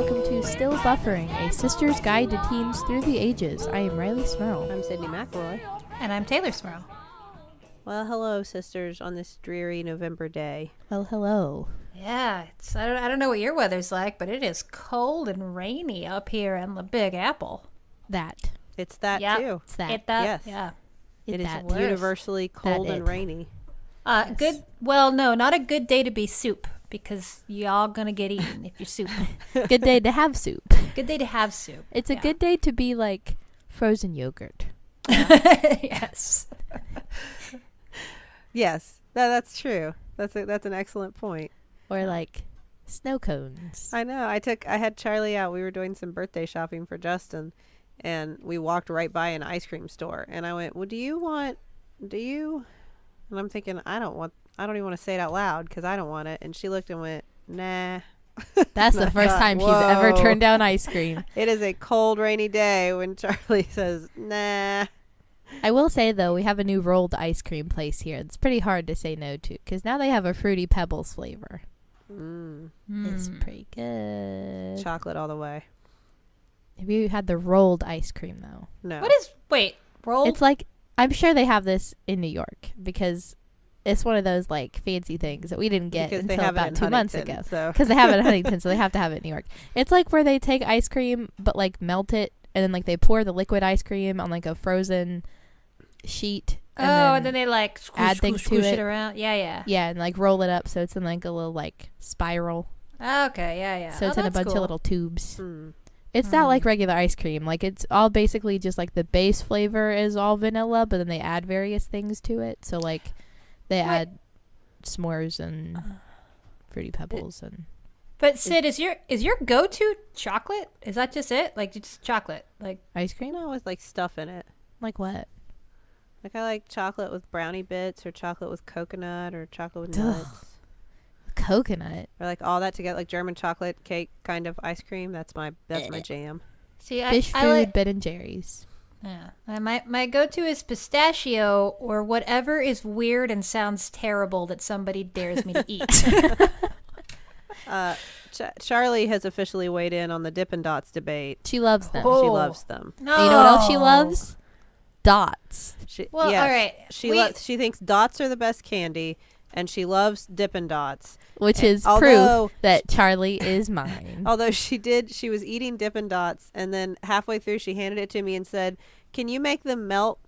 welcome to Still Buffering, a sister's guide to teens through the ages. I am Riley Smurl. I'm Sydney McElroy. And I'm Taylor Smurl. Well, hello, sisters, on this dreary November day. Well, hello. Yeah, I don't know what your weather's like, but it is cold and rainy up here in the Big Apple. It's that, Yep. too. It's that. Yes. Yeah. It is that. universally cold and rainy. Yes. Good. Well, no, not a good day to be soup, because y'all gonna get eaten if you're soup. Good day to have soup. Good day to have soup. It's a good day to be like frozen yogurt. Yes. Yes, that's true. That's an excellent point. Or like snow cones. I know. I had Charlie out. We were doing some birthday shopping for Justin, and we walked right by an ice cream store. And I went, "Well, do you?" And I'm thinking, I don't even want to say it out loud because I don't want it. And she looked and went, "Nah." That's the first time she's ever turned down ice cream. It is a cold, rainy day when Charlie says, "Nah." I will say, though, we have a new rolled ice cream place here. It's pretty hard to say no to because now they have a Fruity Pebbles flavor. It's pretty good. Chocolate all the way. Have you had the rolled ice cream, though? No. Rolled? It's like, I'm sure they have this in New York because it's one of those like fancy things that we didn't get Because they until have it about in 2 months Huntington, ago. Because they have it in Huntington, so they have to have it in New York. It's like where they take ice cream, but like melt it, and then like they pour the liquid ice cream on like a frozen sheet. And then they like add things to it it around. Yeah. Yeah, and like roll it up so it's in like a little like spiral. Okay, yeah. So it's in a bunch of little tubes. Mm. It's not like regular ice cream. Like it's all basically just like the base flavor is all vanilla, but then they add various things to it. So like they add s'mores and Fruity Pebbles and. But Sid, is your go-to chocolate? Is that just it? Like just chocolate, like Ice cream? No, with like stuff in it. Like what? Like I like chocolate with brownie bits, or chocolate with coconut, or chocolate with nuts, Coconut. or like all that together, like German chocolate cake kind of ice cream. That's my jam. see, Fish I food, like, Ben and Jerry's. yeah. My go-to is pistachio or whatever is weird and sounds terrible that somebody dares me to eat. Charlie has officially weighed in on the Dippin' Dots debate. She loves them. She Oh. loves them. No. And you know what else she loves? Dots. Well, yes, all right. She thinks dots are the best candy, and she loves Dippin' Dots. Which And is although proof that Charlie is mine. Although she was eating Dippin' Dots, and then halfway through she handed it to me and said, "Can you make them melt?"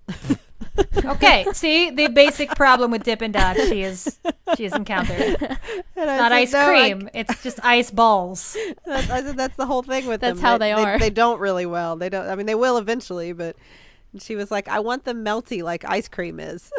Okay, see the basic problem with Dippin' Dots she has encountered. It's not ice cream; it's just ice balls. I said that's the whole thing with them. That's how they are. They don't really well. They don't. I mean, they will eventually, but she was like, "I want them melty like ice cream is."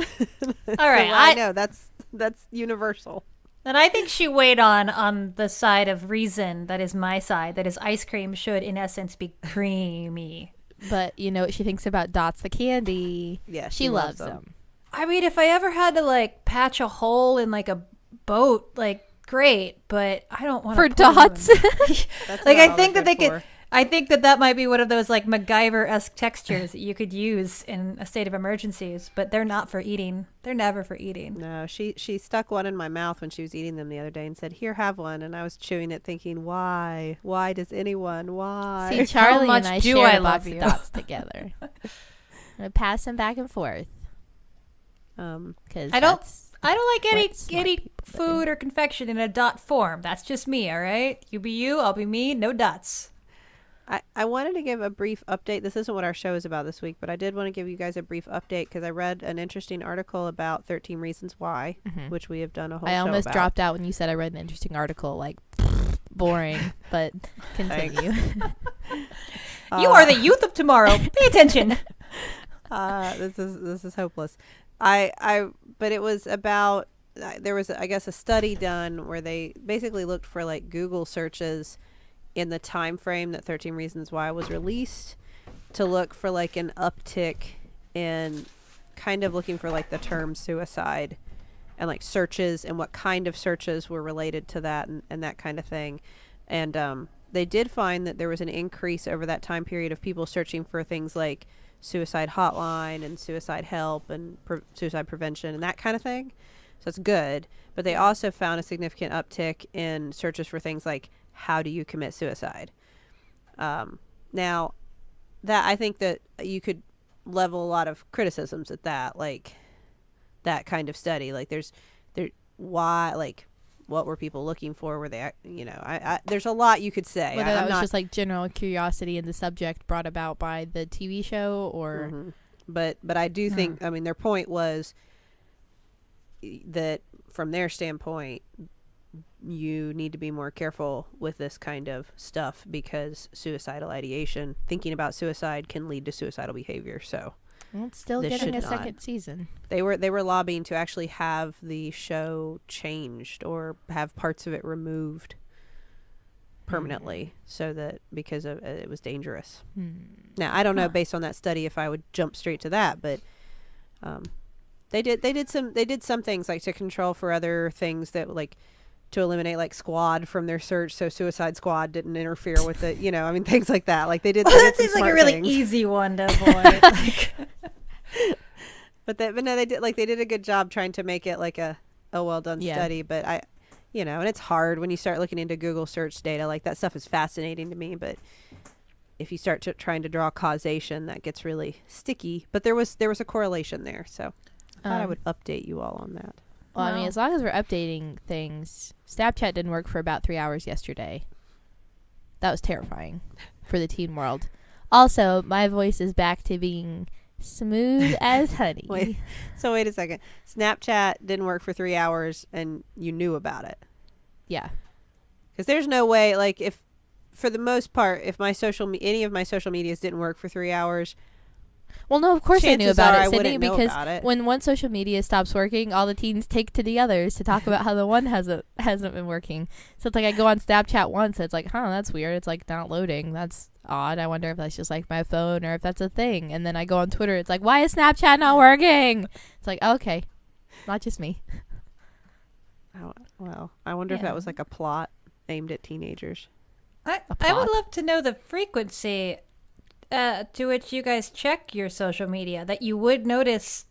All right, I know that's universal. And I think she weighed on the side of reason, that is my side, that is ice cream should in essence be creamy. But you know what she thinks about Dots the candy? Yeah, she loves them. I mean, if I ever had to like patch a hole in like a boat, like great, but I don't want For to Dots? That's Like what I all think they're that they good could. for. I think that might be one of those like MacGyver-esque textures that you could use in a state of emergencies, but they're not for eating. They're never for eating. No, she stuck one in my mouth when she was eating them the other day and said, "Here, have one." And I was chewing it, thinking, "Why? Why does anyone? Why?" See, Charlie much and I do share I a love box you? of Dots together. I pass them back and forth. Cause I don't that's like what smart any people do. food or confection in a dot form. That's just me, all right? You be you, I'll be me, no dots. I wanted to give a brief update. This isn't what our show is about this week, but I did want to give you guys a brief update because I read an interesting article about 13 Reasons Why, which we have done a whole I show almost about. dropped out when you said I read an interesting article. Like, boring, but continue. You are the youth of tomorrow. Pay attention. This is hopeless. But it was about, there was, I guess, a study done where they basically looked for like Google searches in the time frame that 13 Reasons Why was released to look for like an uptick in kind of looking for like the term suicide and like searches and what kind of searches were related to that and that kind of thing. And they did find that there was an increase over that time period of people searching for things like suicide hotline and suicide help and suicide prevention and that kind of thing. So it's good. But they also found a significant uptick in searches for things like how do you commit suicide? Now, that I think that you could level a lot of criticisms at that, like that kind of study. Like why, like, what were people looking for? Were they, there's a lot you could say. Whether that was just like general curiosity in the subject brought about by the TV show, or. Mm-hmm. But I do think, I mean, their point was that from their standpoint, you need to be more careful with this kind of stuff because suicidal ideation, thinking about suicide, can lead to suicidal behavior. So it's still getting a second season. They were lobbying to actually have the show changed or have parts of it removed permanently, so that because of it was dangerous. Now I don't know based on that study if I would jump straight to that, but they did some things like to control for other things, that like to eliminate like squad from their search, so Suicide Squad didn't interfere with it. I mean, things like that. Like they did. Well, that seems like a really easy one to avoid. But no, they did a good job trying to make it like a well done study. But and it's hard when you start looking into Google search data. Like that stuff is fascinating to me, but if you start trying to draw causation, that gets really sticky. But there was a correlation there, so I thought I would update you all on that. Well, I mean, as long as we're updating things, Snapchat didn't work for about 3 hours yesterday. That was terrifying for the teen world. Also, my voice is back to being smooth as honey. Wait a second. Snapchat didn't work for 3 hours and you knew about it? Yeah. Because there's no way, like, if, for the most part, if any of my social medias didn't work for 3 hours... Well, no, of course I knew about it, Sydney, because it. when one social media stops working, all the teens take to the others to talk about how the one hasn't been working. So it's like I go on Snapchat once, and it's like, that's weird. It's like not loading. That's odd. I wonder if that's just like my phone or if that's a thing. And then I go on Twitter. It's like, why is Snapchat not working? It's like, okay, not just me. Oh, well, I wonder if that was like a plot aimed at teenagers. I would love to know the frequency to which you guys check your social media, that you would notice,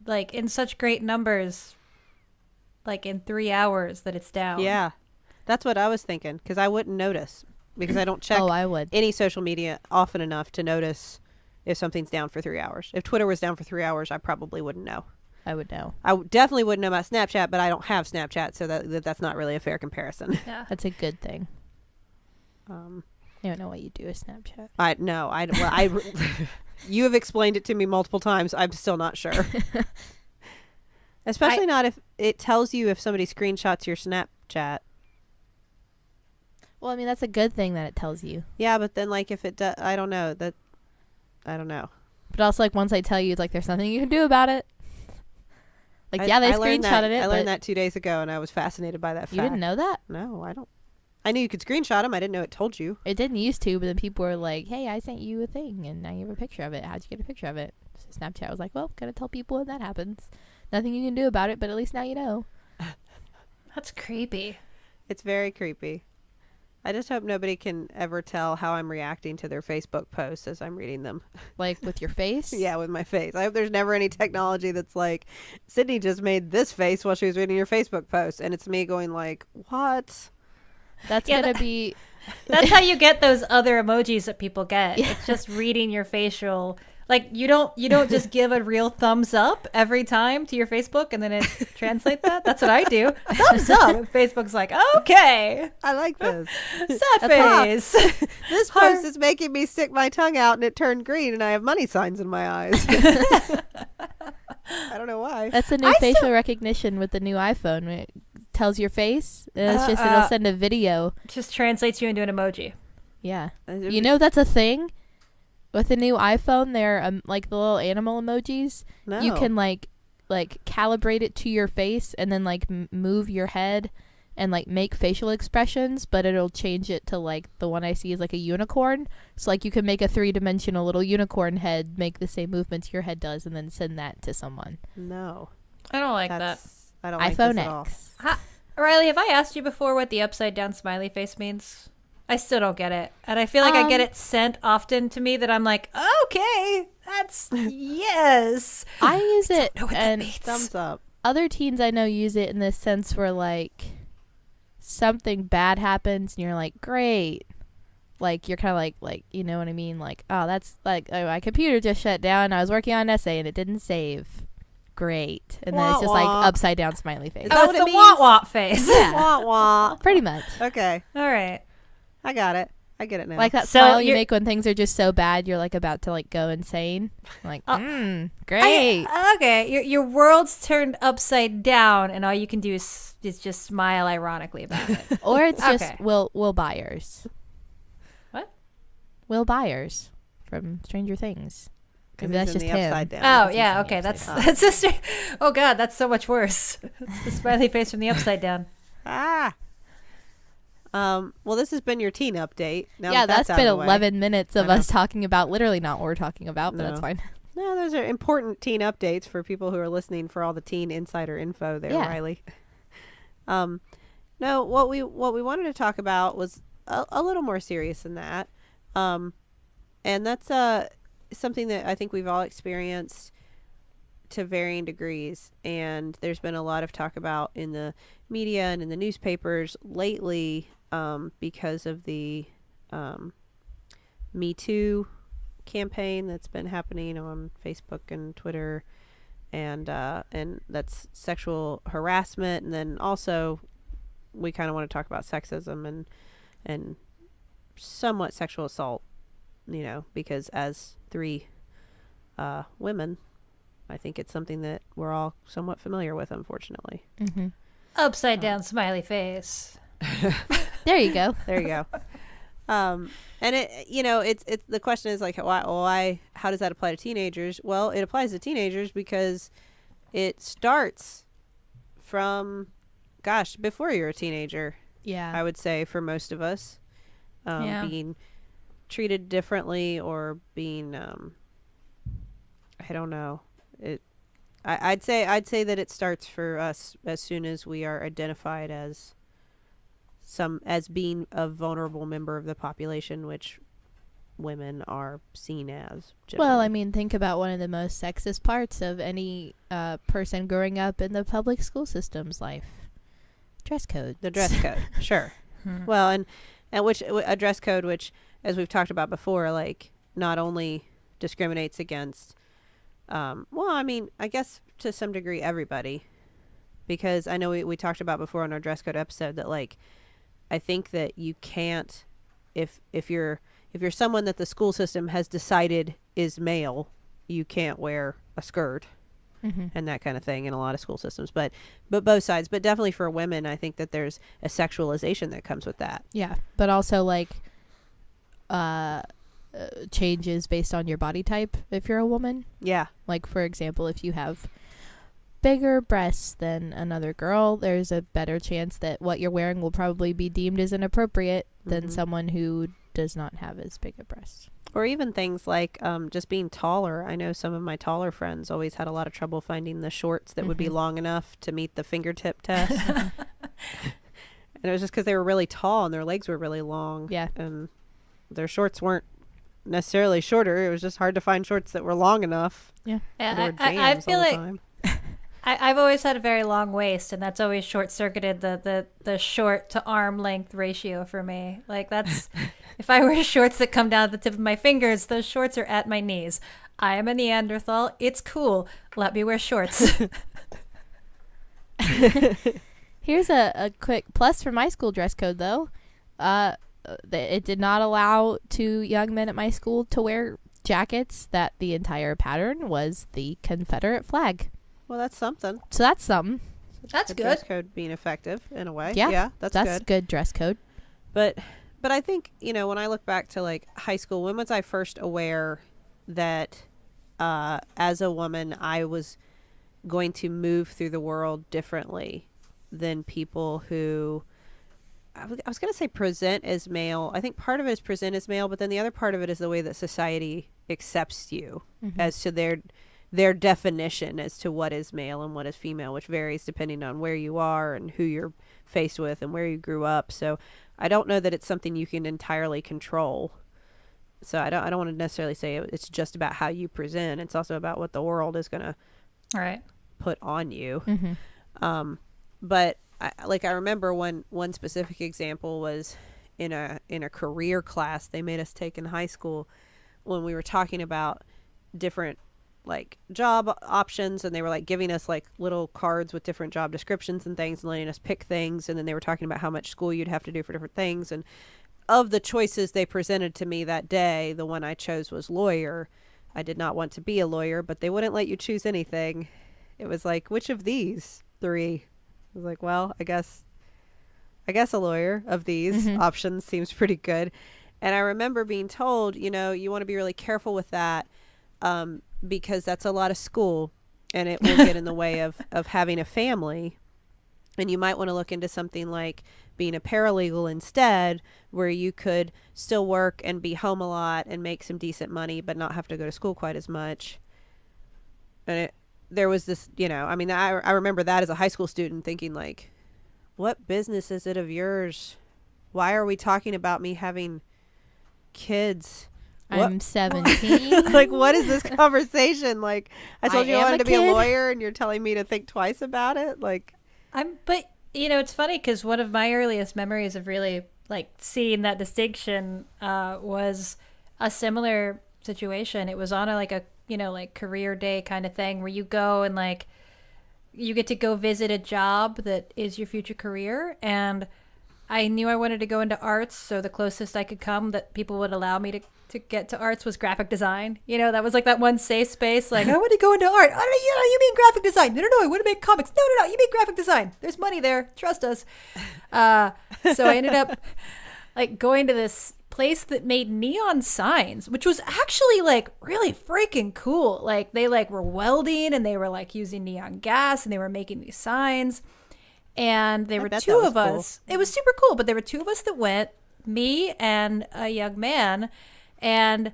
like, in such great numbers, like in 3 hours, that it's down. Yeah, that's what I was thinking, because I wouldn't notice, because I don't check I would. any social media often enough to notice if something's down for 3 hours. If Twitter was down for 3 hours, I probably wouldn't know. I would know. I definitely wouldn't know about Snapchat, but I don't have Snapchat, so that's not really a fair comparison. Yeah. That's a good thing. I don't know what you do with Snapchat. You have explained it to me multiple times. I'm still not sure. Especially not if it tells you if somebody screenshots your Snapchat. Well, I mean, that's a good thing that it tells you. Yeah, but then like if it does, I don't know. But also, like, once I tell you, it's like there's nothing you can do about it. Like, they screenshotted it. I learned that 2 days ago, and I was fascinated by that fact. You didn't know that? No, I don't. I knew you could screenshot them. I didn't know it told you. It didn't used to, but then people were like, hey, I sent you a thing, and now you have a picture of it. How'd you get a picture of it? So Snapchat was like, well, gotta tell people when that happens. Nothing you can do about it, but at least now you know. That's creepy. It's very creepy. I just hope nobody can ever tell how I'm reacting to their Facebook posts as I'm reading them. Like with your face? Yeah, with my face. I hope there's never any technology that's like, Sydney just made this face while she was reading your Facebook post. And it's me going like, what? That's going to be... That's how you get those other emojis that people get. Yeah. It's just reading your facial... Like, you don't just give a real thumbs up every time to your Facebook and then it translates that. That's what I do. Thumbs up. And Facebook's like, okay. I like this. Sad face. This post is making me stick my tongue out and it turned green and I have money signs in my eyes. I don't know why. That's the new facial recognition with the new iPhone. It tells your face. And it's just, it'll send a video. Just translates you into an emoji. Yeah. You know that's a thing? With the new iPhone, there like the little animal emojis. No. You can like calibrate it to your face and then like move your head and like make facial expressions, but it'll change it to like the one I see is like a unicorn. So like you can make a 3-dimensional little unicorn head, make the same movements your head does, and then send that to someone. No, I don't like that. I don't iPhone like this at all. Riley, have I asked you before what the upside down smiley face means? I still don't get it. And I feel like I get it sent often to me that I'm like, okay, that's yes. I use it and thumbs up. Other teens I know use it in this sense where like something bad happens and you're like, great. like you're kind of like you know what I mean, like, oh, that's like, oh, my computer just shut down, I was working on an essay and it didn't save, great, and then it's just like upside down smiley face. Is that Oh, what it's it the means? wah-wah face. Yeah. Wah, wah. Pretty much Okay, All right. I got it. I get it now. like that So smile you you're- make when things are just so bad you're like about to like go insane, like great. Okay. Your world's turned upside down, and all you can do is just smile ironically about it. Or it's Okay. just Will Byers. What? Will Byers from Stranger Things. Maybe He's that's in just the him. upside down. Oh He's yeah. in the Okay. upside That's just. Oh God, that's so much worse. It's the smiley face from the upside down. Ah. Well, this has been your teen update. Now Yeah, that's out been of the way. 11 minutes of I us talking about literally not what we're talking about, but that's No. fine. No, those are important teen updates for people who are listening for all the teen insider info there, Yeah. Riley. No, what we wanted to talk about was a little more serious than that. And that's something that I think we've all experienced to varying degrees, and there's been a lot of talk about in the media and in the newspapers lately because of the Me Too campaign that's been happening on Facebook and Twitter, and that's sexual harassment, and then also we kind of want to talk about sexism and somewhat sexual assault, you know, because as three women, I think it's something that we're all somewhat familiar with, unfortunately. Mm-hmm. Upside down smiley face. There you go. There you go. And it, you know, it's the question is like, why, how does that apply to teenagers? Well, it applies to teenagers because it starts from, gosh, before you're a teenager, Yeah. I would say, for most of us, Yeah. being treated differently or being, I don't know. I'd say that it starts for us as soon as we are identified as being a vulnerable member of the population, which women are seen as. Generally. Well, I mean, think about one of the most sexist parts of any person growing up in the public school system's life. Dress code. the dress code, sure. Well, and which a dress code, which, as we've talked about before, like not only discriminates against, well, I mean, I guess to some degree everybody, because I know we talked about before on our dress code episode that, like, I think that you can't, if you're someone that the school system has decided is male, you can't wear a skirt. Mm-hmm. And that kind of thing in a lot of school systems, but both sides, but definitely for women, I think that there's a sexualization that comes with that. Yeah, but also like changes based on your body type if you're a woman. Yeah. Like, for example, if you have bigger breasts than another girl, there's a better chance that what you're wearing will probably be deemed as inappropriate than Mhm. someone who does not have as big a breast. Or even things like just being taller. I know some of my taller friends always had a lot of trouble finding the shorts that would be Mhm. long enough to meet the fingertip test. And it was just because they were really tall and their legs were really long. Yeah. And their shorts weren't necessarily shorter. It was just hard to find shorts that were long enough. Yeah. And they were I jams feel all the like time. I've always had a very long waist, and that's always short-circuited the short to arm length ratio for me. Like, that's if I wear shorts that come down at the tip of my fingers, those shorts are at my knees. I am a Neanderthal. It's cool. Let me wear shorts. Here's a quick plus for my school dress code, though. It did not allow two young men at my school to wear jackets that the entire pattern was the Confederate flag. Well, that's something. So that's something. That's The good. dress code being effective in a way. Yeah. Yeah, that's good. good dress code. But I think, you know, when I look back to like high school, when was I first aware that as a woman I was going to move through the world differently than people who I was going to say present as male. I think part of it is present as male, but then the other part of it is the way that society accepts you Mhm. as to their definition as to what is male and what is female, which varies depending on where you are and who you're faced with and where you grew up. So I don't know that it's something you can entirely control. So I don't want to necessarily say it's just about how you present. It's also about what the world is going to All right. put on you. Mm-hmm. But I remember one specific example was in a career class they made us take in high school when we were talking about different like job options, and they were like giving us like little cards with different job descriptions and things and letting us pick things, and then they were talking about how much school you'd have to do for different things. And of the choices they presented to me that day, the one I chose was lawyer. I did not want to be a lawyer, but they wouldn't let you choose anything. It was like, which of these three? I was like, well, I guess a lawyer of these options seems pretty good. And I remember being told, you know, you want to be really careful with that, because that's a lot of school and it will get in the way of having a family. And you might want to look into something like being a paralegal instead, where you could still work and be home a lot and make some decent money, but not have to go to school quite as much. And there was this, you know, I mean, I remember that as a high school student thinking like, what business is it of yours? Why are we talking about me having kids? I'm 17. Like, what is this conversation? Like, I told you I wanted to be a kid. lawyer and you're telling me to think twice about it? Like, But you know, it's funny because one of my earliest memories of really like seeing that distinction was a similar situation. It was on a you know, like career day kind of thing where you go and like you get to go visit a job that is your future career. And I knew I wanted to go into arts, so the closest I could come that people would allow me to get to arts was graphic design. You know, that was like that one safe space. Like, I want to go into art. I don't know, you mean graphic design? No, I want to make comics. No, you mean graphic design. There's money there. Trust us. So I ended up like going to this place that made neon signs, which was actually like really freaking cool. Like they like were welding and they were like using neon gas and they were making these signs. And there were two of us. It was super cool, but there were two of us that went, me and a young man. And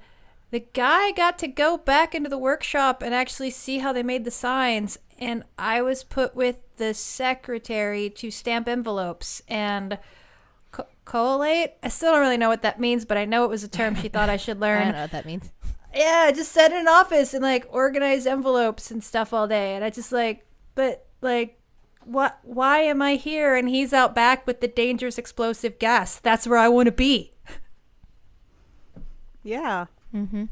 the guy got to go back into the workshop and actually see how they made the signs. And I was put with the secretary to stamp envelopes and collate. I still don't really know what that means, but I know it was a term she thought I should learn. I don't know what that means. Yeah, just sat in an office and like organize envelopes and stuff all day. And I just like, but like, what? Why am I here? And he's out back with the dangerous explosive gas. That's where I want to be. yeah. Mm-hmm.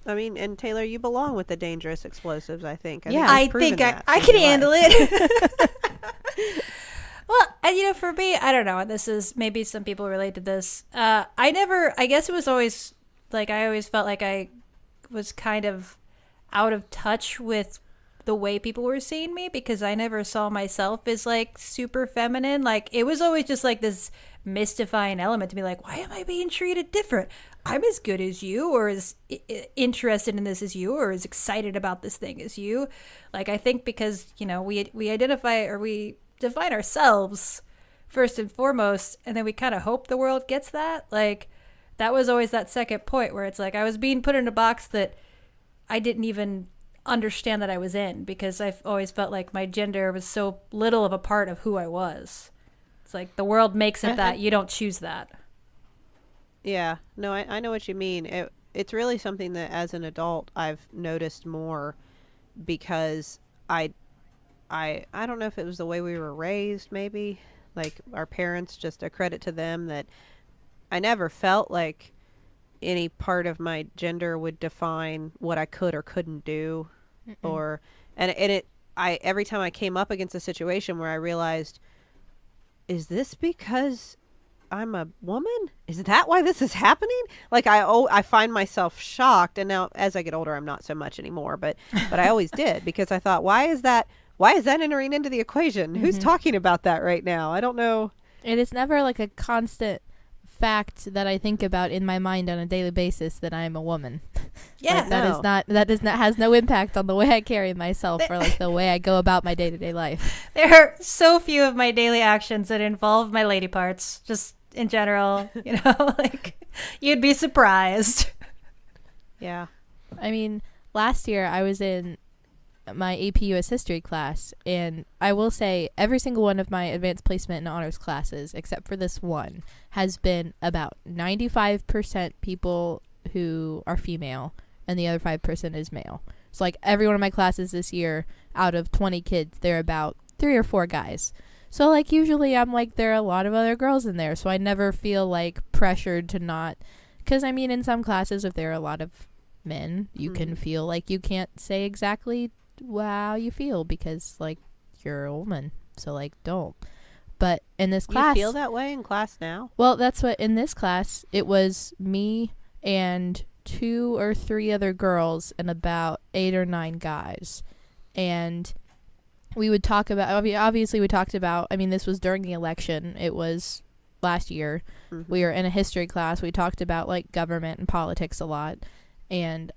I mean, and Taylor, you belong with the dangerous explosives, I think. I think I can handle it. Well, and you know, for me, I don't know. And this is maybe some people relate to this. I guess it was always like I always felt like I was kind of out of touch with the way people were seeing me because I never saw myself as like super feminine. Like it was always just like this mystifying element to me, like, why am I being treated different? I'm as good as you, or as interested in this as you, or as excited about this thing as you. Like I think because, you know, we identify or we define ourselves first and foremost, and then we kind of hope the world gets that. Like that was always that second point where it's like I was being put in a box that I didn't even understand that I was in because I've always felt like my gender was so little of a part of who I was. It's like the world makes it that you don't choose that. Yeah, no, I know what you mean. It's really something that as an adult I've noticed more because I don't know if it was the way we were raised, maybe like our parents, just a credit to them that I never felt like any part of my gender would define what I could or couldn't do. Every time I came up against a situation where I realized, is this because I'm a woman? Is that why this is happening? Like I find myself shocked, and now as I get older I'm not so much anymore, but I always did because I thought, why is that entering into the equation? Who's talking about that right now? I don't know. It is never like a constant fact that I think about in my mind on a daily basis that I'm a woman. Yeah, like, has no impact on the way I carry myself or like the way I go about my day-to-day life. There are so few of my daily actions that involve my lady parts, just in general, you know, like you'd be surprised. Yeah. I mean, last year I was in my AP US history class, and I will say every single one of my advanced placement and honors classes, except for this one, has been about 95% people who are female, and the other 5% is male. So like every one of my classes this year, out of 20 kids, there are about 3 or 4 guys. So like usually I'm like there are a lot of other girls in there, so I never feel like pressured to not, because I mean in some classes if there are a lot of men you can feel like you can't say exactly how you feel because like you're a woman, so like don't. But in this class, you feel that way in class now? well, that's what in this class it was me and 2 or 3 other girls and about 8 or 9 guys, and we would talk about, obviously we talked about, I mean this was during the election, it was last year, we were in a history class, we talked about like government and politics a lot, and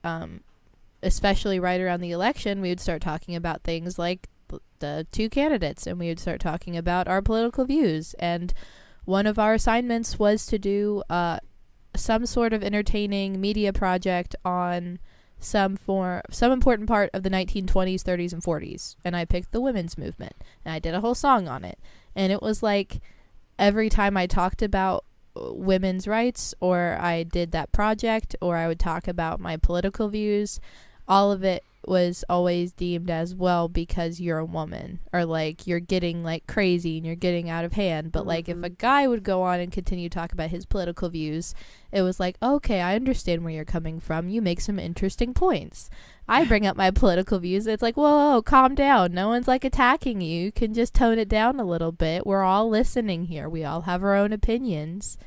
especially right around the election we would start talking about things like the 2 candidates, and we would start talking about our political views, and one of our assignments was to do some sort of entertaining media project on some important part of the 1920s, 30s, and 40s, and I picked the women's movement, and I did a whole song on it, and it was like every time I talked about women's rights, or I did that project, or I would talk about my political views, all of it was always deemed as, well, because you're a woman, or like you're getting like crazy and you're getting out of hand. But like if a guy would go on and continue to talk about his political views, it was like, okay, I understand where you're coming from, you make some interesting points. I bring up my political views, it's like, whoa, calm down, no one's like attacking you, you can just tone it down a little bit, we're all listening here, we all have our own opinions.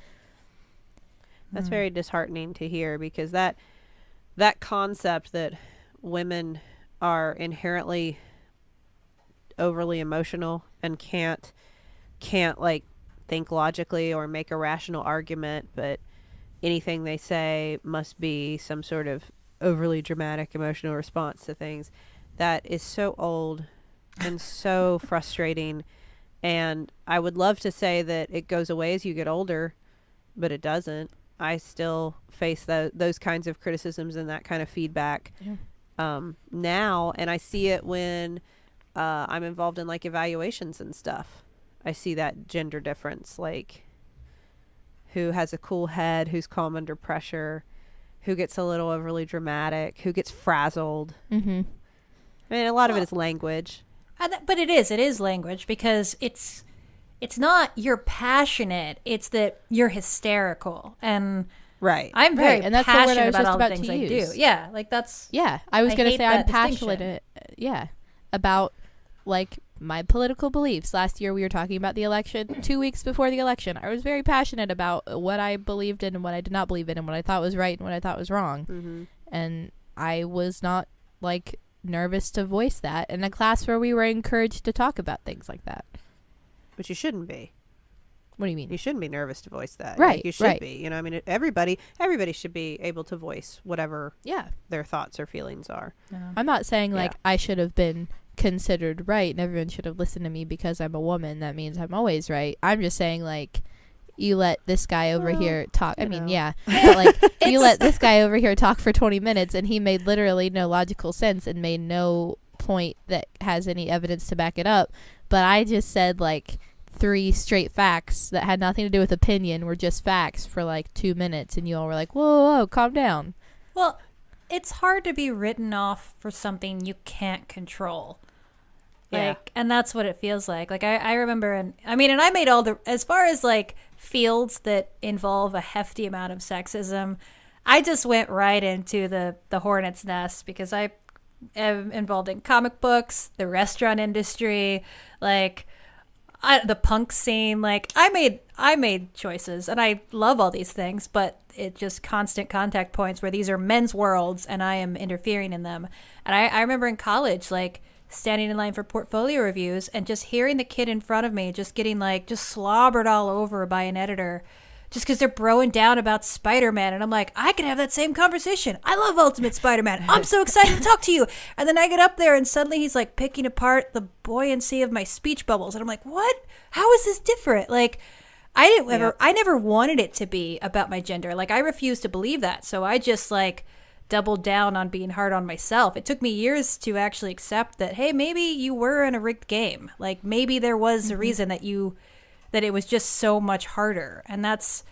That's very disheartening to hear, because that concept that women are inherently overly emotional and can't like think logically or make a rational argument, but anything they say must be some sort of overly dramatic emotional response to things, that is so old and so frustrating. And I would love to say that it goes away as you get older, but it doesn't. I still face those kinds of criticisms and that kind of feedback now, and I see it when I'm involved in like evaluations and stuff. I see that gender difference, like who has a cool head, who's calm under pressure, who gets a little overly dramatic, who gets frazzled. I mean, a lot of it is language. But it is language, because it's not you're passionate, it's that you're hysterical. And right, I'm very and that's the word I passionate was about just all the about things to I use. do. Yeah, like that's... Yeah, I was going to hate say I'm that passionate, about like my political beliefs. Last year we were talking about the election. 2 weeks before the election, I was very passionate about what I believed in and what I did not believe in, and what I thought was right and what I thought was wrong. And I was not like nervous to voice that in a class where we were encouraged to talk about things like that. But you shouldn't be. What do you mean? You shouldn't be nervous to voice that. Right, Like, you should right. be. You know, I mean, everybody should be able to voice whatever their thoughts or feelings are. I'm not saying like Yeah. I should have been considered right and everyone should have listened to me because I'm a woman. That means I'm always right. I'm just saying like you let this guy over here talk. I mean, yeah. But like you let this guy over here talk for 20 minutes and he made literally no logical sense and made no point that has any evidence to back it up. But I just said like 3 straight facts that had nothing to do with opinion, were just facts for like 2 minutes, and you all were like, whoa, calm down. Well, it's hard to be written off for something you can't control. Yeah. Like, and that's what it feels like. Like I remember, and I made all the, as far as like fields that involve a hefty amount of sexism, I just went right into the hornet's nest, because I am involved in comic books, the restaurant industry, like the punk scene. Like I made choices, and I love all these things, but it just constant contact points where these are men's worlds and I am interfering in them. And I remember in college, like standing in line for portfolio reviews and just hearing the kid in front of me just getting like just slobbered all over by an editor just because they're broing down about Spider-Man. And I'm like, I could have that same conversation. I love Ultimate Spider-Man. I'm so excited to talk to you. And then I get up there and suddenly he's like picking apart the buoyancy of my speech bubbles. And I'm like, what? How is this different? Like, I never wanted it to be about my gender. Like, I refused to believe that. So I just like doubled down on being hard on myself. It took me years to actually accept that, hey, maybe you were in a rigged game. Like, maybe there was a reason that it was just so much harder. And it's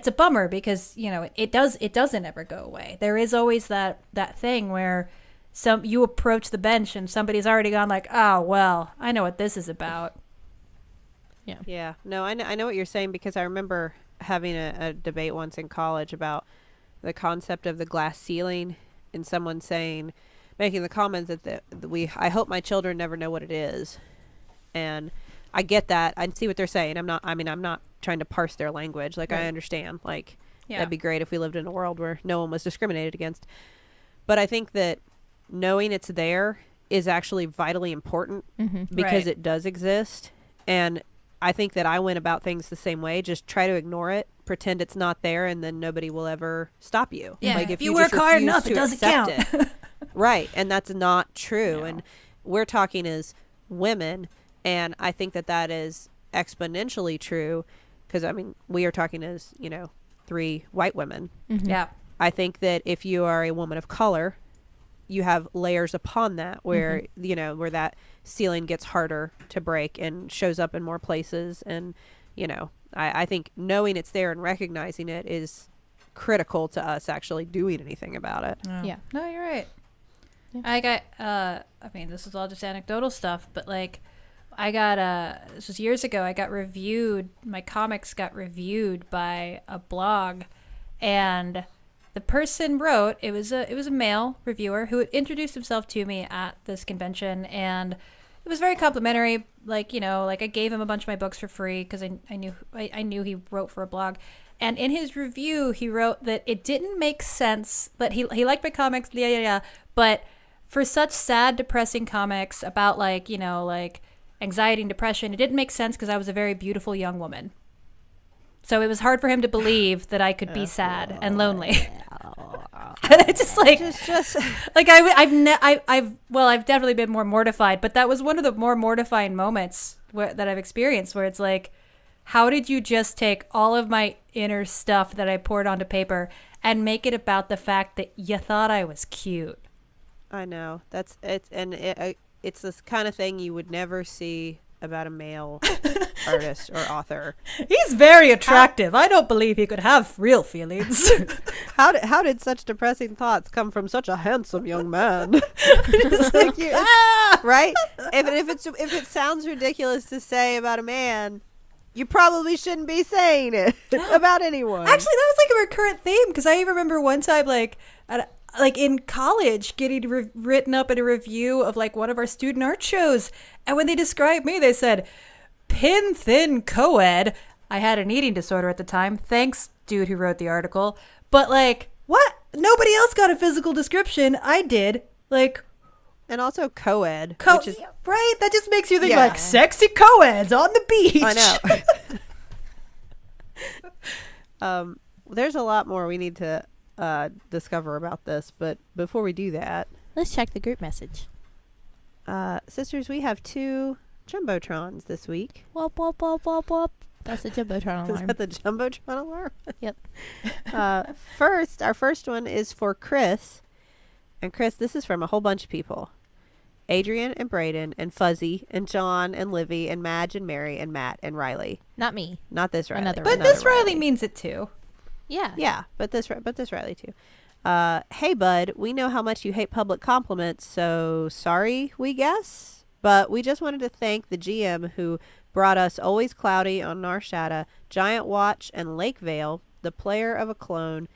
a bummer, because, you know, it doesn't ever go away. There is always that thing where you approach the bench and somebody's already gone like, oh, well, I know what this is about. Yeah. No, I know what you're saying, because I remember having a debate once in college about the concept of the glass ceiling, and someone making the comment that I hope my children never know what it is. And I get that. I see what they're saying. I'm not trying to parse their language. Like, Right. I understand. Like, Yeah. that'd be great if we lived in a world where no one was discriminated against. But I think that knowing it's there is actually vitally important, because Right. it does exist. And I think that I went about things the same way. Just try to ignore it, pretend it's not there, and then nobody will ever stop you. Yeah. Like, If you just work hard refuse enough, to it doesn't accept count. it. Right. And that's not true. No. And we're talking as women, and I think that is exponentially true, because, I mean, we are talking as, 3 white women. Yeah. I think that if you are a woman of color, you have layers upon that where, where that ceiling gets harder to break and shows up in more places. And, I think knowing it's there and recognizing it is critical to us actually doing anything about it. Yeah. No, you're right. Yeah. I got, this is all just anecdotal stuff, but like, this was years ago, my comics got reviewed by a blog, and the person wrote, it was a male reviewer who had introduced himself to me at this convention, and it was very complimentary. Like, I gave him a bunch of my books for free because I knew he wrote for a blog. And in his review, he wrote that it didn't make sense, but he liked my comics, but for such sad, depressing comics about like anxiety and depression, it didn't make sense because I was a very beautiful young women. So it was hard for him to believe that I could be sad and lonely. And it's just like, like I've definitely been more mortified, but that was one of the more mortifying moments that I've experienced, where it's like, how did you just take all of my inner stuff that I poured onto paper and make it about the fact that you thought I was cute? I know. That's it. And it's this kind of thing you would never see about a male artist or author. He's very attractive. I don't believe he could have real feelings. How did such depressing thoughts come from such a handsome young man? Like right? If it sounds ridiculous to say about a man, you probably shouldn't be saying it about anyone. Actually, that was like a recurrent theme, because I remember one time, like in college, getting written up in a review of like one of our student art shows, and when they described me, they said, "Pin thin co-ed." I had an eating disorder at the time. Thanks, dude who wrote the article. But like, what? Nobody else got a physical description. I did. Like, and also co-ed, which is right. That just makes you think like sexy co-eds on the beach. I know. There's a lot more we need to discover about this, but before we do that, Let's check the group message. sisters, we have 2 jumbotrons this week. Whoop, whoop, whoop, whoop, whoop. That's the Jumbotron Is alarm. that the jumbotron alarm? Yep. Our first one is for Chris, and Chris, this is from a whole bunch of people: Adrian and Braden and Fuzzy and John and Livy and Madge and Mary and Matt and Riley. Not me. Not this Riley. Another But Another this Riley means it too. Yeah. Yeah, but this Riley too. Hey bud, we know how much you hate public compliments, so sorry, we guess. But we just wanted to thank the GM who brought us Always Cloudy on Narshada, Giant Watch and Lake Vale, The Player of a Clone,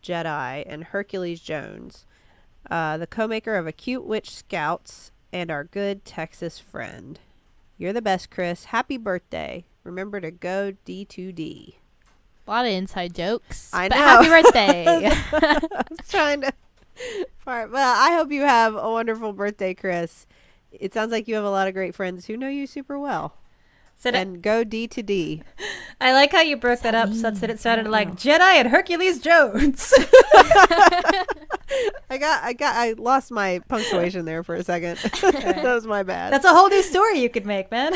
Jedi, and Hercules Jones, the co-maker of Acute Witch Scouts, and our good Texas friend. You're the best, Chris. Happy birthday. Remember to go D2D. A lot of inside jokes. I but know. Happy birthday. I was trying to fart. Well, I hope you have a wonderful birthday, Chris. It sounds like you have a lot of great friends who know you super well. And go D2D. I like how you broke that up such that it sounded like Jedi and Hercules Jones. I lost my punctuation there for a second. That was my bad. That's a whole new story you could make, man.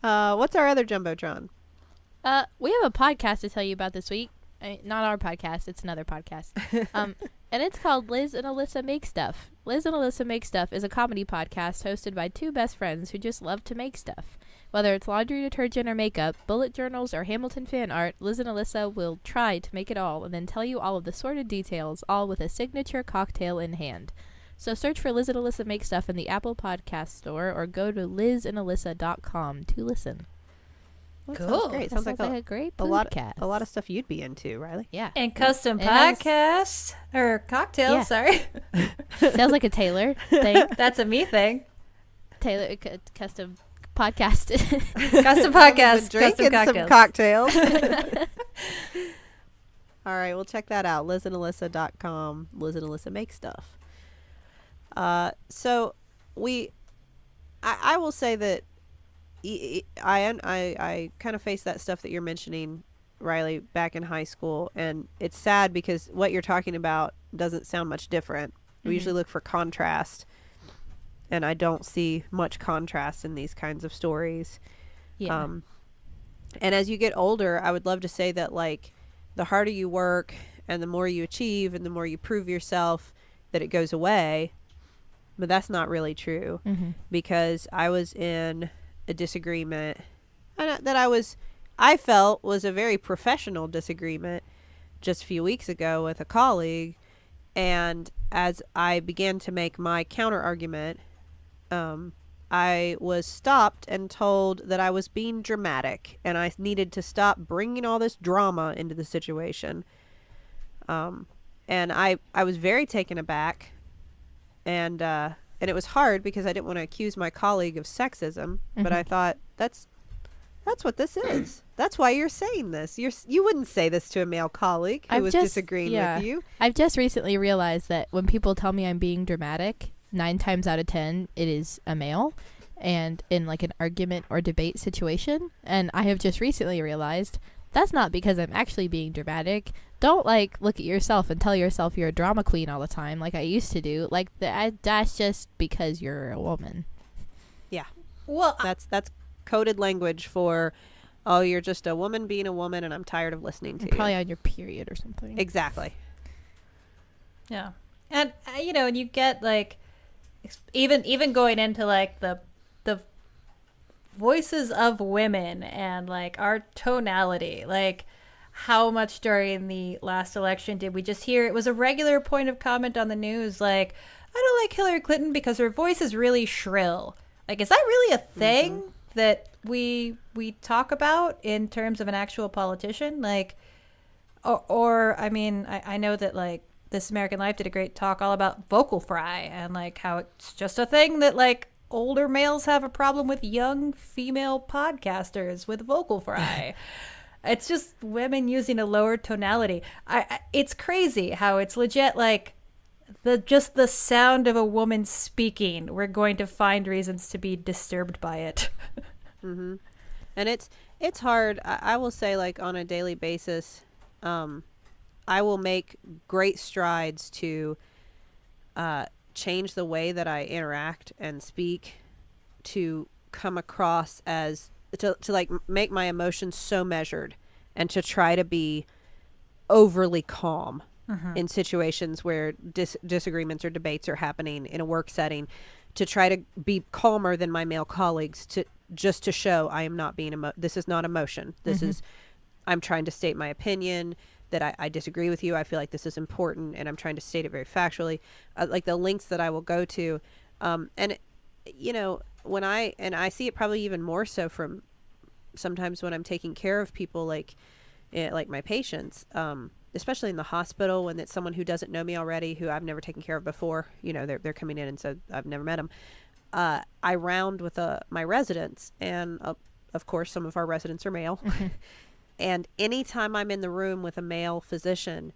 What's our other jumbotron? We have a podcast to tell you about this week. Not our podcast, it's another podcast. And it's called Liz and Alyssa Make Stuff. Liz and Alyssa Make Stuff is a comedy podcast hosted by 2 best friends who just love to make stuff. Whether it's laundry detergent or makeup, bullet journals or Hamilton fan art, Liz and Alyssa will try to make it all and then tell you all of the sordid details, all with a signature cocktail in hand. So search for Liz and Alyssa Make Stuff in the Apple Podcast Store or go to lizandalyssa.com to listen. That Cool. sounds great. That Sounds like a great a lot podcast. of stuff you'd be into, Riley. Yeah. And custom It has- podcasts or cocktails. Yeah. Sorry, Sounds like a Taylor thing. that's a me thing. Taylor custom podcast. Custom podcast, Drinking custom some cocktails. cocktails. All right, well, check that out. LizandAlyssa.com. Liz and Alyssa Make Stuff. So I will say that I kind of face that stuff that you're mentioning, Riley, back in high school, and it's sad because what you're talking about doesn't sound much different. We usually look for contrast, and I don't see much contrast in these kinds of stories. Yeah. And as you get older, I would love to say that, like, the harder you work and the more you achieve and the more you prove yourself, that it goes away. But that's not really true, because I was in a disagreement that I felt was a very professional disagreement just a few weeks ago with a colleague. And as I began to make my counter argument, I was stopped and told that I was being dramatic and I needed to stop bringing all this drama into the situation. And I was very taken aback, and it was hard because I didn't want to accuse my colleague of sexism, but I thought that's what this is. That's why you're saying this. You wouldn't say this to a male colleague who was disagreeing with you. I've just recently realized that when people tell me I'm being dramatic, 9 times out of 10 it is a male, and in like an argument or debate situation. And I have just recently realized that's not because I'm actually being dramatic. Don't like look at yourself and tell yourself you're a drama queen all the time like I used to do. Like that's just because you're a woman. Yeah. Well, That's coded language for, oh, you're just a woman being a woman and I'm tired of listening to you. Probably on your period or something. Exactly. yeah, and and you get like even going into like the voices of women and like our tonality, like how much during the last election did we just hear it was a regular point of comment on the news, like, I don't like Hillary Clinton because her voice is really shrill. Like, is that really a thing that we talk about in terms of an actual politician? Like, or I mean, I know that like This American Life did a great talk all about vocal fry and like how it's just a thing that like older males have a problem with young female podcasters with vocal fry. It's just women using a lower tonality. It's crazy how it's legit like just the sound of a woman speaking, we're going to find reasons to be disturbed by it. And it's hard. I will say, like, on a daily basis, I will make great strides to change the way that I interact and speak, to come across as to like make my emotions so measured and to try to be overly calm in situations where disagreements or debates are happening in a work setting, to try to be calmer than my male colleagues, to just to show I am not being this is not emotion. This is, I'm trying to state my opinion, that I disagree with you. I feel like this is important and I'm trying to state it very factually, like the links that I will go to. And when I see it probably even more so from sometimes when I'm taking care of people, like my patients, especially in the hospital, when it's someone who doesn't know me already, who I've never taken care of before, they're coming in and so I've never met them. I round with my residents, and of course some of our residents are male. And anytime I'm in the room with a male physician,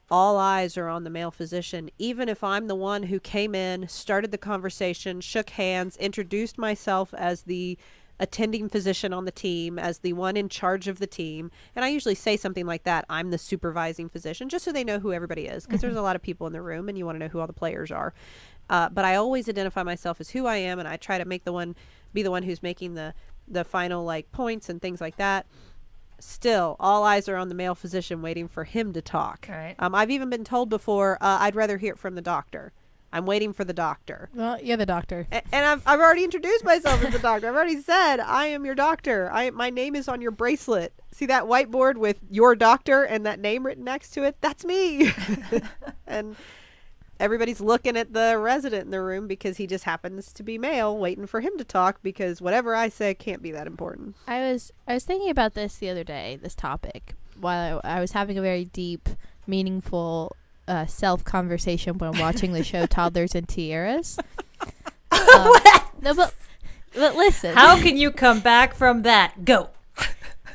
all eyes are on the male physician, even if I'm the one who came in, started the conversation, shook hands, introduced myself as the attending physician on the team, as the one in charge of the team. And I usually say something like that, I'm the supervising physician, just so they know who everybody is, because there's a lot of people in the room and you want to know who all the players are. But I always identify myself as who I am, and I try to be the one who's making the final like points and things like that. Still, all eyes are on the male physician waiting for him to talk. Right. I've even been told before, I'd rather hear it from the doctor. I'm waiting for the doctor. Well, you're the doctor. And I've already introduced myself as the doctor. I've already said, I am your doctor. My name is on your bracelet. See that whiteboard with your doctor and that name written next to it? That's me. and everybody's looking at the resident in the room because he just happens to be male, waiting for him to talk because whatever I say can't be that important. I was thinking about this the other day, this topic, while I was having a very deep, meaningful self conversation when watching the show Toddlers and Tiaras. No, but listen. How can you come back from that? Go.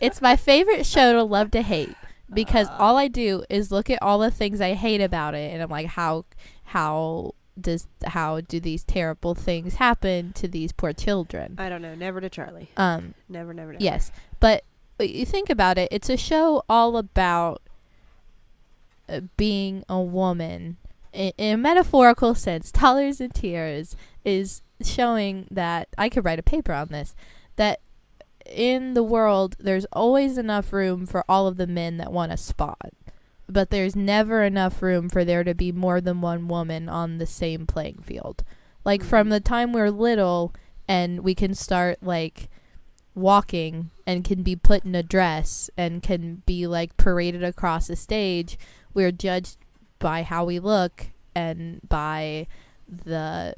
It's my favorite show to love to hate because all I do is look at all the things I hate about it, and I'm like, how do these terrible things happen to these poor children? I don't know. Never to Charlie. Never. Yes, but you think about it, it's a show all about being a woman in a metaphorical sense. Toddlers and Tiaras is showing that, I could write a paper on this, that in the world there's always enough room for all of the men that want a spot, but there's never enough room for there to be more than one woman on the same playing field. Like from the time we're little and we can start like walking and can be put in a dress and can be like paraded across a stage, we're judged by how we look and by the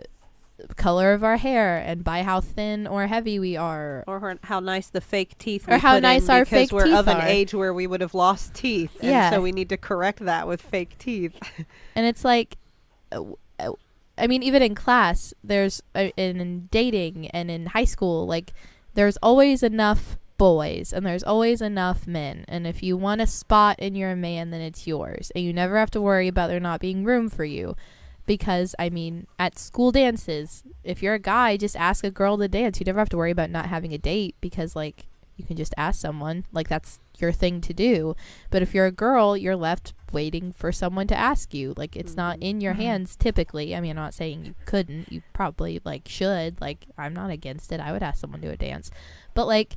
color of our hair and by how thin or heavy we are, or how nice the fake teeth or we how put nice in our because fake we're teeth of an are. age where we would have lost teeth, Yeah. and so we need to correct that with fake teeth. And it's like, I mean, even in class, there's in dating and in high school, like there's always enough boys and there's always enough men, and if you want a spot and you're a man, then it's yours, and you never have to worry about there not being room for you. Because, I mean, at school dances, if you're a guy, just ask a girl to dance. You never have to worry about not having a date because, like, you can just ask someone. Like, that's your thing to do. But if you're a girl, you're left waiting for someone to ask you. Like, it's not in your hands, typically. I mean, I'm not saying you couldn't. You probably, like, should. Like, I'm not against it. I would ask someone to a dance. But, like,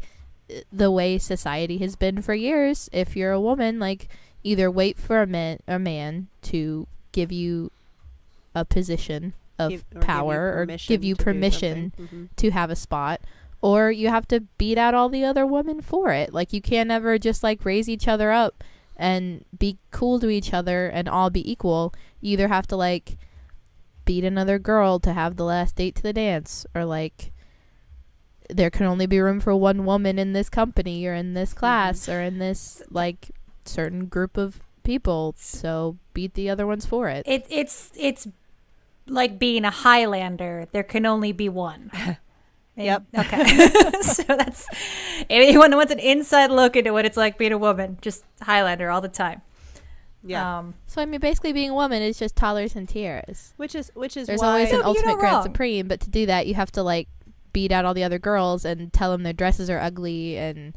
the way society has been for years, if you're a woman, like, either wait for a man to give you a position of power or give you permission to have a spot, or you have to beat out all the other women for it. Like, you can't ever just like raise each other up and be cool to each other and all be equal. You either have to like beat another girl to have the last date to the dance, or like there can only be room for one woman in this company or in this class or in this like certain group of people, so beat the other ones for it. It's like being a Highlander. There can only be one. Yep. Okay. So that's, if anyone wants an inside look into what it's like being a woman, just Highlander all the time. Yeah. So I mean, basically being a woman is just toddlers and tiaras. Which is there's why always an you're ultimate not grand wrong. supreme, but to do that you have to like beat out all the other girls and tell them their dresses are ugly and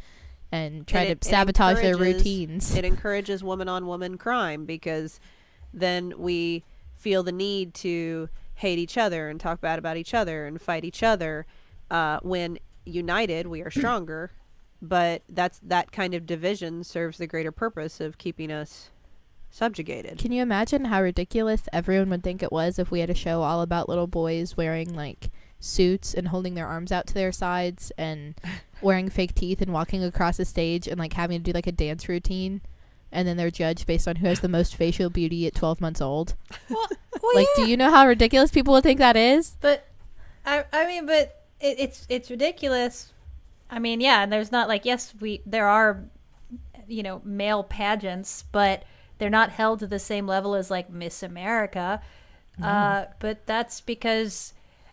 try And to sabotage their encourages- routines. It encourages woman-on-woman crime because then we feel the need to hate each other and talk bad about each other and fight each other. When united, we are stronger. But that kind of division serves the greater purpose of keeping us subjugated. Can you imagine how ridiculous everyone would think it was if we had a show all about little boys wearing like suits and holding their arms out to their sides and wearing fake teeth and walking across a stage and like having to do like a dance routine, and then they're judged based on who has the most facial beauty at 12 months old? Well, Like, do you know how ridiculous people would think that is? But I mean, but it's ridiculous. I mean, yeah, and there's not like, yes, there are, male pageants, but they're not held to the same level as like Miss America. But that's because,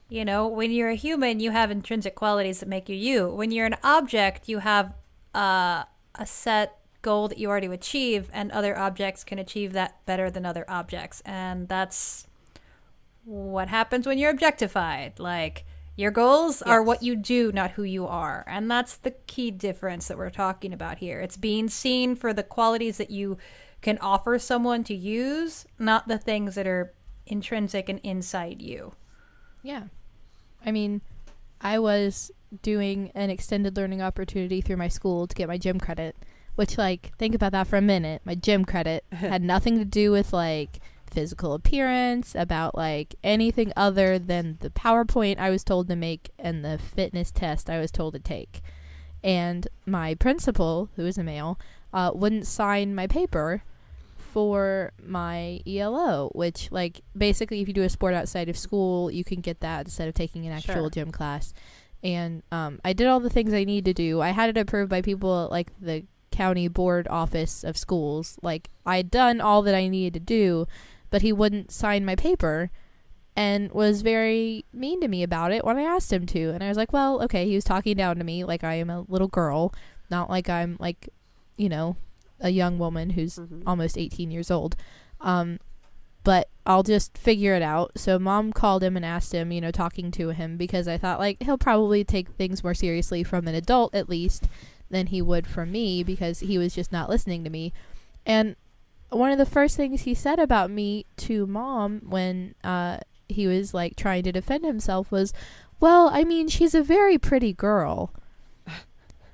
when you're a human, you have intrinsic qualities that make you you. When you're an object, you have a set goal that you are to achieve, and other objects can achieve that better than other objects. And that's what happens when you're objectified. Like, your goals are what you do, not who you are. And that's the key difference that we're talking about here. It's being seen for the qualities that you can offer someone to use, not the things that are intrinsic and inside you. Yeah. I mean, I was doing an extended learning opportunity through my school to get my gym credit, which, like, think about that for a minute. My gym credit had nothing to do with, like, physical appearance, about, like, anything other than the PowerPoint I was told to make and the fitness test I was told to take. And my principal, who is a male, wouldn't sign my paper for my ELO, which, like, basically if you do a sport outside of school, you can get that instead of taking an actual gym class. And I did all the things I need to do. I had it approved by people at, like, the county board office of schools. Like, I'd done all that I needed to do, but he wouldn't sign my paper and was very mean to me about it when I asked him to. And I was like, well, okay, he was talking down to me like I am a little girl, not like I'm, like, you know, a young woman who's almost 18 years old. But I'll just figure it out. So Mom called him and asked him, you know, talking to him, because I thought, like, he'll probably take things more seriously from an adult, at least, than he would from me, because he was just not listening to me. And one of the first things he said about me to Mom when he was, like, trying to defend himself was, well, I mean, she's a very pretty girl.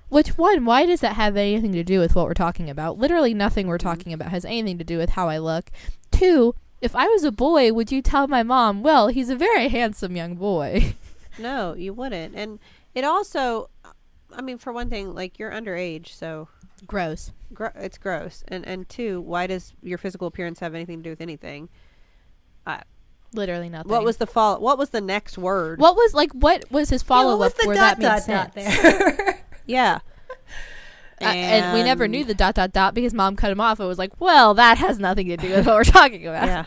Which, one, why does that have anything to do with what we're talking about? Literally nothing we're talking about has anything to do with how I look. Two, if I was a boy, would you tell my mom, well, he's a very handsome young boy? No, you wouldn't. And it also, I mean, for one thing, like, you're underage, so Gross. it's gross. And two, why does your physical appearance have anything to do with anything? Literally nothing. What was the next word? What was his follow-up where that made sense? there? Yeah. And we never knew the ... because Mom cut him off. It was like, well, that has nothing to do with what we're talking about. Yeah.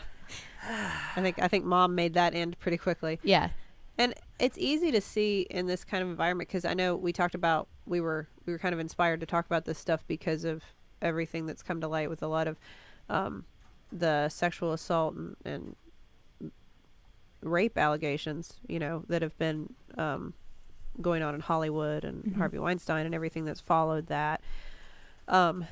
I think Mom made that end pretty quickly. Yeah. And it's easy to see in this kind of environment, because I know we talked about, we were kind of inspired to talk about this stuff because of everything that's come to light with a lot of the sexual assault and rape allegations, you know, that have been going on in Hollywood and Harvey Weinstein and everything that's followed that. And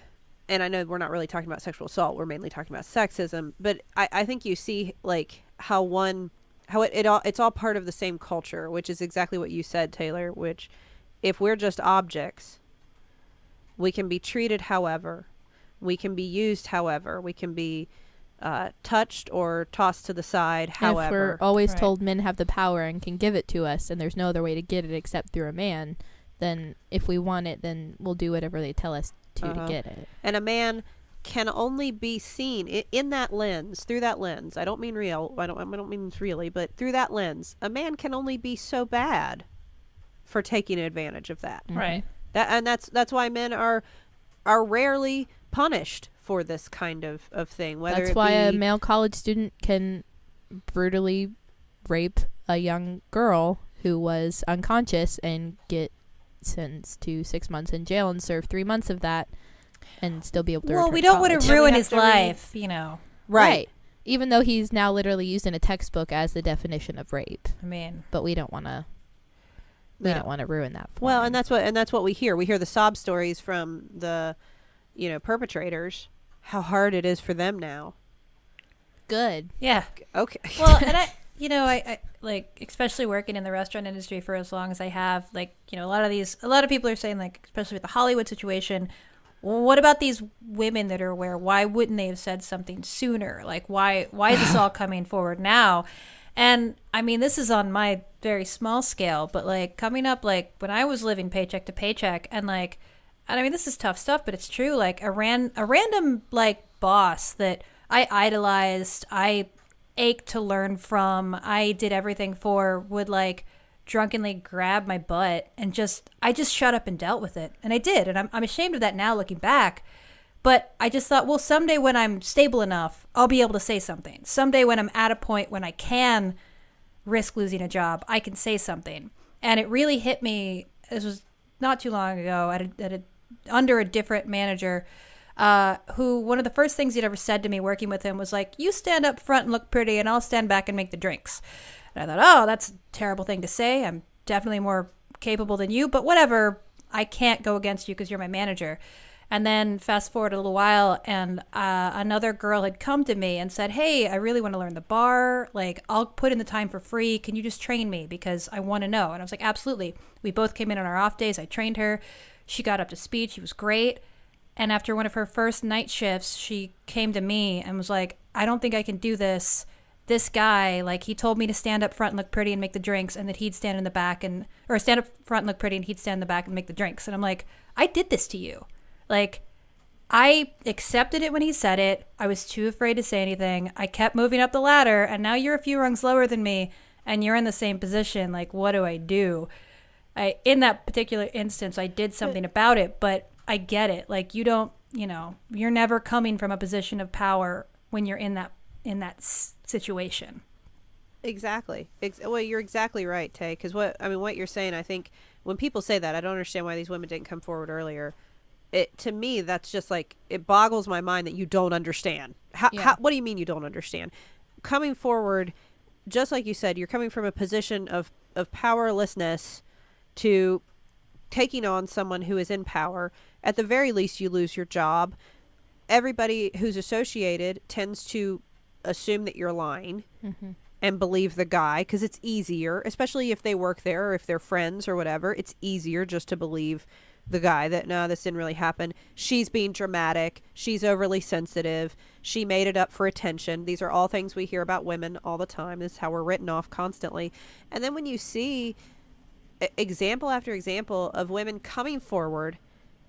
I know we're not really talking about sexual assault. We're mainly talking about sexism. But I think you see, like, it's all part of the same culture, which is exactly what you said, Taylor, which if we're just objects, we can be treated however, we can be used however, we can be touched or tossed to the side, however. If we're always told men have the power and can give it to us, and there's no other way to get it except through a man, then if we want it, then we'll do whatever they tell us to get it. And a man can only be seen in that lens, through that lens. I don't mean real. I don't mean really, but through that lens, a man can only be so bad for taking advantage of that. Right. That's why men are rarely punished for this kind of thing. That's why a male college student can brutally rape a young girl who was unconscious and get sentenced to 6 months in jail and serve 3 months of that and still be able to return we don't college. want to ruin his life, you know. Right. Even though he's now literally used in a textbook as the definition of rape. I mean, but we don't want to ruin that for well, him. and that's what we hear. We hear the sob stories from the, you know, perpetrators, how hard it is for them now. Good. Yeah. Okay. Well, and I like, especially working in the restaurant industry for as long as I have, like, you know, a lot of people are saying, like, especially with the Hollywood situation, well, what about these women that are aware? Why wouldn't they have said something sooner? Like, why is this all coming forward now? And I mean, this is on my very small scale, but, like, coming up, like, when I was living paycheck to paycheck, and, like, I mean, this is tough stuff, but it's true. Like, a random, like, boss that I idolized, I ached to learn from, I did everything for, would, like, drunkenly grab my butt and I just shut up and dealt with it. And I did. And I'm ashamed of that now looking back. But I just thought, well, someday when I'm stable enough, I'll be able to say something. Someday when I'm at a point when I can risk losing a job, I can say something. And it really hit me. This was not too long ago under a different manager who, one of the first things he'd ever said to me working with him was like, you stand up front and look pretty and I'll stand back and make the drinks. And I thought, oh, that's a terrible thing to say. I'm definitely more capable than you, but whatever. I can't go against you because you're my manager. And then fast forward a little while, and another girl had come to me and said, hey, I really want to learn the bar. Like, I'll put in the time for free. Can you just train me? Because I want to know. And I was like, absolutely. We both came in on our off days. I trained her. She got up to speed. She was great. And after one of her first night shifts, she came to me and was like, I don't think I can do this. This guy, like, he told me to stand up front and look pretty and make the drinks, and that he'd stand in the back or stand up front and look pretty and he'd stand in the back and make the drinks. And I'm like, I did this to you. Like, I accepted it when he said it. I was too afraid to say anything. I kept moving up the ladder, and now you're a few rungs lower than me, and you're in the same position. Like, what do I do? In that particular instance, I did something about it, but I get it. Like, you don't, you're never coming from a position of power when you're in that situation. Exactly. Well, you're exactly right, Tay. Because what you're saying, I think when people say that, I don't understand why these women didn't come forward earlier. To me, that's just like, it boggles my mind that you don't understand. What do you mean you don't understand? Coming forward, just like you said, you're coming from a position of powerlessness to taking on someone who is in power. At the very least, you lose your job. Everybody who's associated tends to assume that you're lying and believe the guy, because it's easier, especially if they work there or if they're friends or whatever. It's easier just to believe the guy that, no, this didn't really happen. She's being dramatic. She's overly sensitive. She made it up for attention. These are all things we hear about women all the time. This is how we're written off constantly. And then when you see example after example of women coming forward,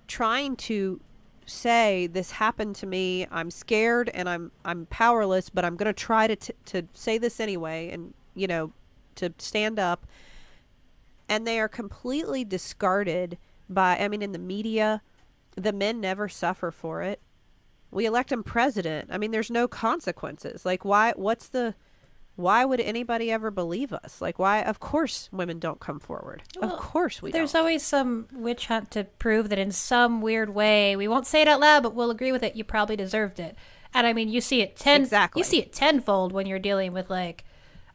trying to say, this happened to me, I'm scared and I'm powerless, but I'm going to try to say this anyway, and, to stand up. And they are completely discarded by, in the media. The men never suffer for it. We elect him president. There's no consequences. Like, why would anybody ever believe us? Like, why? Of course women don't come forward. Well, of course we There's don't. always some witch hunt to prove that in some weird way, we won't say it out loud, but we'll agree with it, you probably deserved it. And you see it Exactly. You see it tenfold when you're dealing with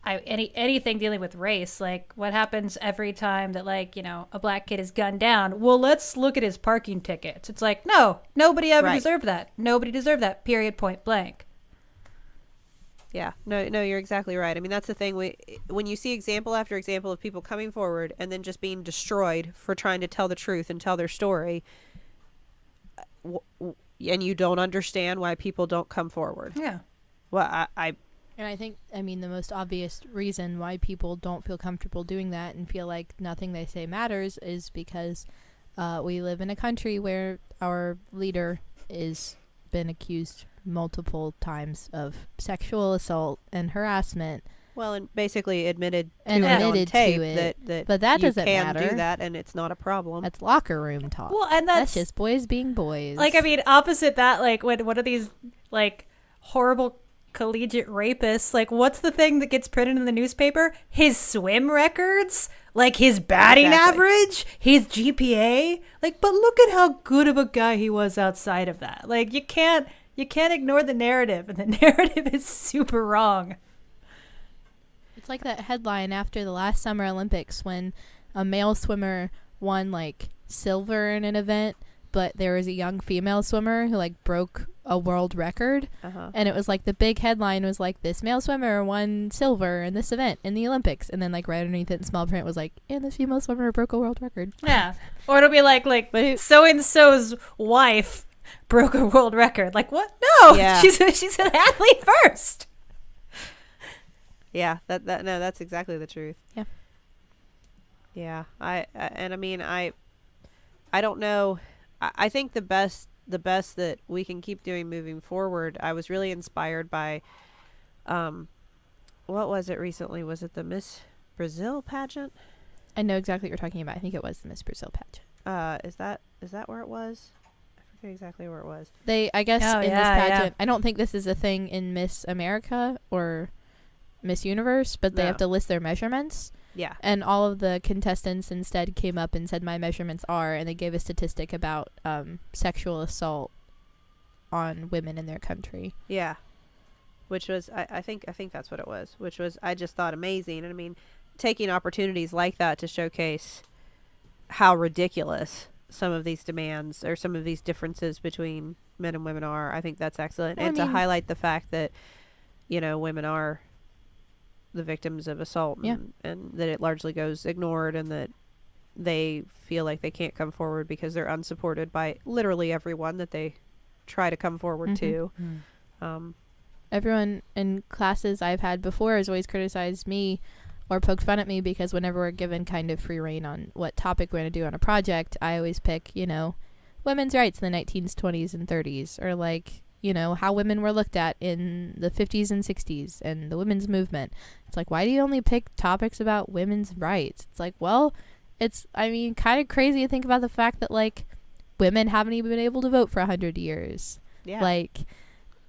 anything dealing with race. Like, what happens every time that a black kid is gunned down? Well, let's look at his parking tickets. It's like, no, nobody ever deserved that. Nobody deserved that. Period. Point blank. Yeah, no, you're exactly right. That's the thing. When you see example after example of people coming forward and then just being destroyed for trying to tell the truth and tell their story, and you don't understand why people don't come forward. Yeah. Well, And I think, the most obvious reason why people don't feel comfortable doing that and feel like nothing they say matters is because we live in a country where our leader is been accused multiple times of sexual assault and harassment. Well, and basically admitted to it on tape that but that doesn't can matter. do that, and it's not a problem. That's locker room talk. Well, and that's just boys being boys. Opposite that, when one of these horrible collegiate rapists, what's the thing that gets printed in the newspaper? His swim records, his batting average, his GPA. But look at how good of a guy he was outside of that. You can't ignore the narrative, and the narrative is super wrong. It's like that headline after the last Summer Olympics when a male swimmer won silver in an event, but there was a young female swimmer who broke a world record. And it was the big headline was this male swimmer won silver in this event in the Olympics, and then right underneath it in small print was and this female swimmer broke a world record. Yeah. Or it'll be so and so's wife broke a world record. What? No. Yeah. She's an athlete first. Yeah, that's exactly the truth. Yeah. Yeah. I don't know. I think the best that we can keep doing moving forward, I was really inspired by what was it recently? Was it the Miss Brazil pageant? I know exactly what you're talking about. I think it was the Miss Brazil pageant. Is that where it was? I forget exactly where it was. I guess in this pageant, I don't think this is a thing in Miss America or Miss Universe, but they have to list their measurements. Yeah. And all of the contestants instead came up and said my measurements are, and they gave a statistic about sexual assault on women in their country. Yeah. Which was, I think that's what it was, which was, I just thought amazing. And taking opportunities like that to showcase how ridiculous some of these demands or some of these differences between men and women are, I think that's excellent. And to highlight the fact that, women are the victims of assault, and that it largely goes ignored, and that they feel like they can't come forward because they're unsupported by literally everyone that they try to come forward to. Everyone in classes I've had before has always criticized me or poked fun at me because whenever we're given kind of free reign on what topic we're going to do on a project, I always pick, women's rights in the 1920s and 30s, or like, you know, how women were looked at in the 50s and 60s and the women's movement. It's like, why do you only pick topics about women's rights? It's like, well, it's, I mean, kind of crazy to think about the fact that, like, women haven't even been able to vote for 100 years. Yeah. Like,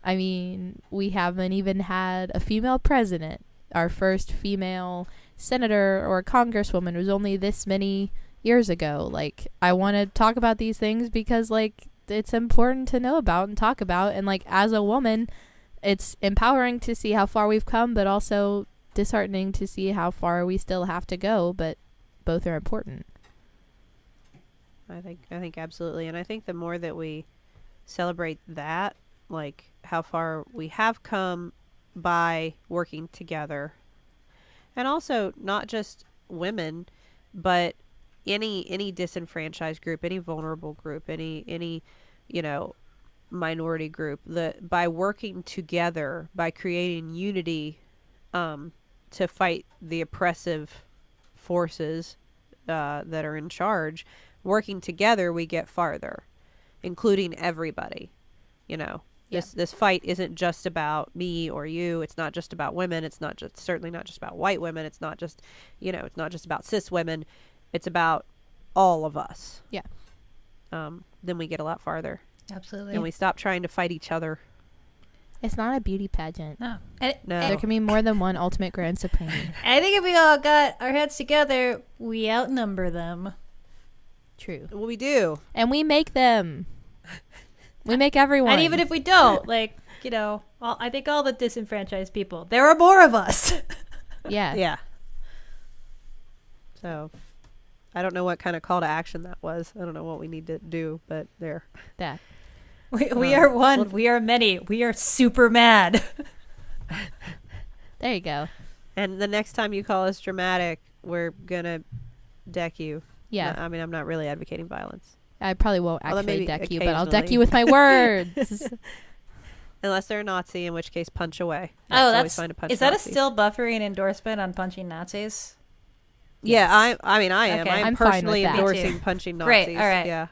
I mean, we haven't even had a female president. Our first female senator or congresswoman was only this many years ago. Like, I want to talk about these things because, like, it's important to know about and talk about. And, like, as a woman, it's empowering to see how far we've come, but also disheartening to see how far we still have to go. But both are important. I think absolutely. And I think the more that we celebrate that, like how far we have come by working together, and also not just women, but any disenfranchised group, any vulnerable group, any you know, minority group, by working together, by creating unity to fight the oppressive forces that are in charge, working together we get farther, including everybody. You know, this fight isn't just about me or you. It's not just about women. It's certainly not just about white women. It's not just, you know, it's not just about cis women. It's about all of us. Yeah. Then we get a lot farther. Absolutely. And we stop trying to fight each other. It's not a beauty pageant. No. There can be more than one ultimate grand supreme. I think if we all got our heads together, we outnumber them. True. Well, we do. And we make them. We make everyone. And even if we don't, like, you know, I think all the disenfranchised people, there are more of us. Yeah. Yeah. So, I don't know what kind of call to action that was. I don't know what we need to do, but there. That. We are one. Well, we are many. We are super mad. There you go. And the next time you call us dramatic, we're going to deck you. Yeah. No, I mean, I'm not really advocating violence. I probably won't Although actually maybe deck you, but I'll deck occasionally. you with my words. Unless they're a Nazi, in which case punch away. Oh, always fine to punch is that Nazis. a still buffering endorsement on punching Nazis? Yeah, Yes. I mean, I am. Okay. I'm I'm fine personally with that. endorsing punching Nazis. Great, all right. Yeah,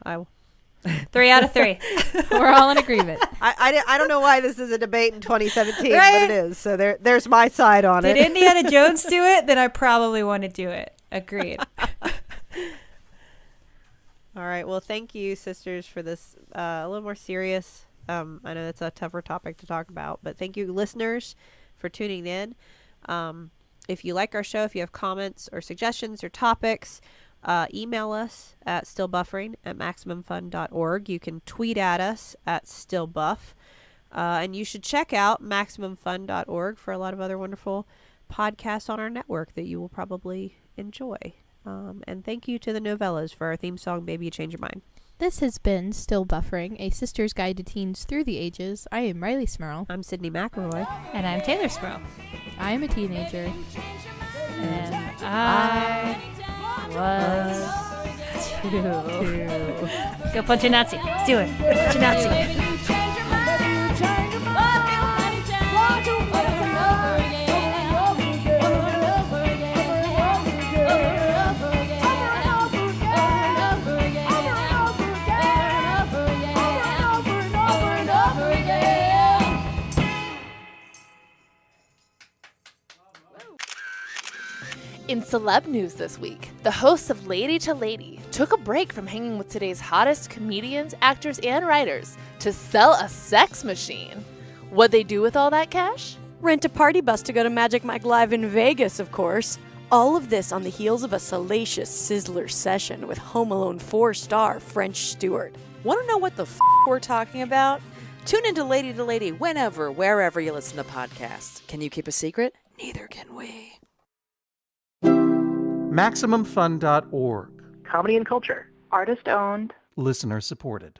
3 out of 3. We're all in agreement. I don't know why this is a debate in 2017, Right? but it is. So there's my side on Did it. Indiana Jones do it? Then I probably want to do it. Agreed. All right. Well, thank you, sisters, for this a little more serious. I know that's a tougher topic to talk about, but thank you, listeners, for tuning in. If you like our show, if you have comments or suggestions or topics, email us at stillbuffering@maximumfun.org. You can tweet at us at stillbuff. And you should check out maximumfun.org for a lot of other wonderful podcasts on our network that you will probably enjoy. And thank you to the Novellas for our theme song, Baby You Change Your Mind. This has been Still Buffering, a sister's guide to teens through the ages. I am Riley Smurl. I'm Sydney McElroy. And I'm Taylor Sproul. I am a teenager. And I was 2. Go punch a Nazi. Do it. Punch a Nazi. In celeb news this week, the hosts of Lady to Lady took a break from hanging with today's hottest comedians, actors, and writers to sell a sex machine. What'd they do with all that cash? Rent a party bus to go to Magic Mike Live in Vegas, of course. All of this on the heels of a salacious Sizzler session with Home Alone 4-star French Stewart. Want to know what the we're talking about? Tune into Lady to Lady whenever, wherever you listen to podcasts. Can you keep a secret? Neither can we. MaximumFun.org. Comedy and culture. Artist owned. Listener supported.